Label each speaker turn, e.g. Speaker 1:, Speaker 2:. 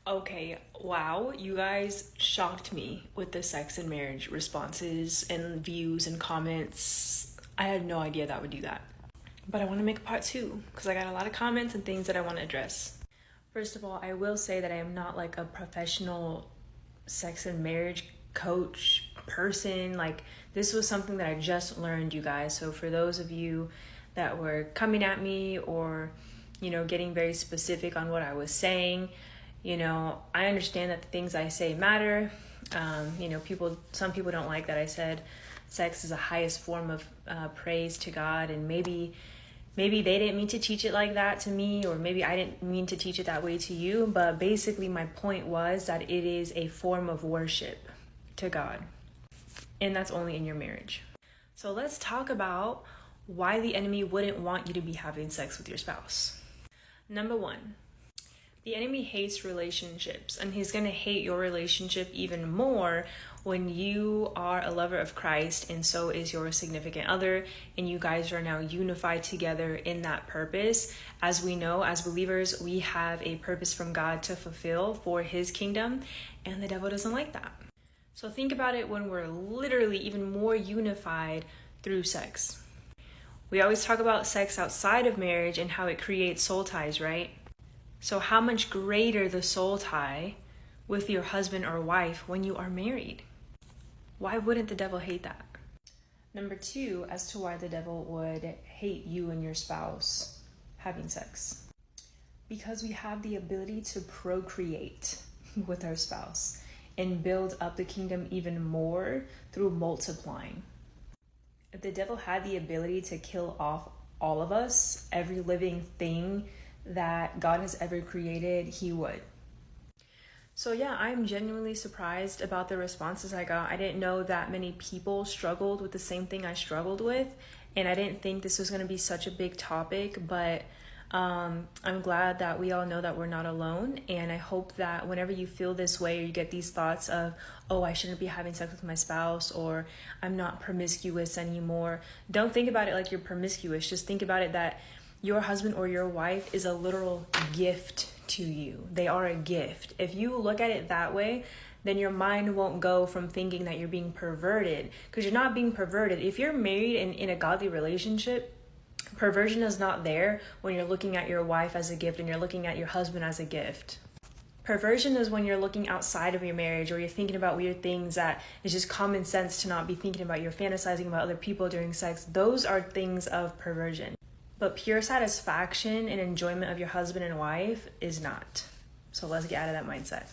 Speaker 1: Okay, wow, you guys shocked me with the sex and marriage responses and views and comments. I had no idea that would do that. But I want to make a part two because I got a lot of comments and things that I want to address. First of all, I will say that I am not like a professional sex and marriage coach person. Like, this was something that I just learned, you guys. So for those of you that were coming at me or, getting very specific on what I was saying, I understand that the things I say matter. Some people don't like that I said sex is the highest form of praise to God, and maybe they didn't mean to teach it like that to me, or maybe I didn't mean to teach it that way to you. But basically, my point was that it is a form of worship to God, and that's only in your marriage. So let's talk about why the enemy wouldn't want you to be having sex with your spouse. Number one, the enemy hates relationships, and he's going to hate your relationship even more when you are a lover of Christ and so is your significant other, and you guys are now unified together in that purpose. As we know, as believers, we have a purpose from God to fulfill for his kingdom, and the devil doesn't like that. So think about it when we're literally even more unified through sex. We always talk about sex outside of marriage and how it creates soul ties, right? So how much greater the soul tie with your husband or wife when you are married? Why wouldn't the devil hate that? Number two, as to why the devil would hate you and your spouse having sex. Because we have the ability to procreate with our spouse and build up the kingdom even more through multiplying. If the devil had the ability to kill off all of us, every living thing that God has ever created, he would. So yeah, I'm genuinely surprised about the responses I got. I didn't know that many people struggled with the same thing I struggled with, and I didn't think this was going to be such a big topic, but I'm glad that we all know that we're not alone. And I hope that whenever you feel this way, or you get these thoughts of, oh, I shouldn't be having sex with my spouse, or I'm not promiscuous anymore, don't think about it like you're promiscuous. Just think about it that your husband or your wife is a literal gift to you. They are a gift. If you look at it that way, then your mind won't go from thinking that you're being perverted, because you're not being perverted. If you're married and in a godly relationship, perversion is not there when you're looking at your wife as a gift and you're looking at your husband as a gift. Perversion is when you're looking outside of your marriage, or you're thinking about weird things that is just common sense to not be thinking about. You're fantasizing about other people during sex. Those are things of perversion. But pure satisfaction and enjoyment of your husband and wife is not. So let's get out of that mindset.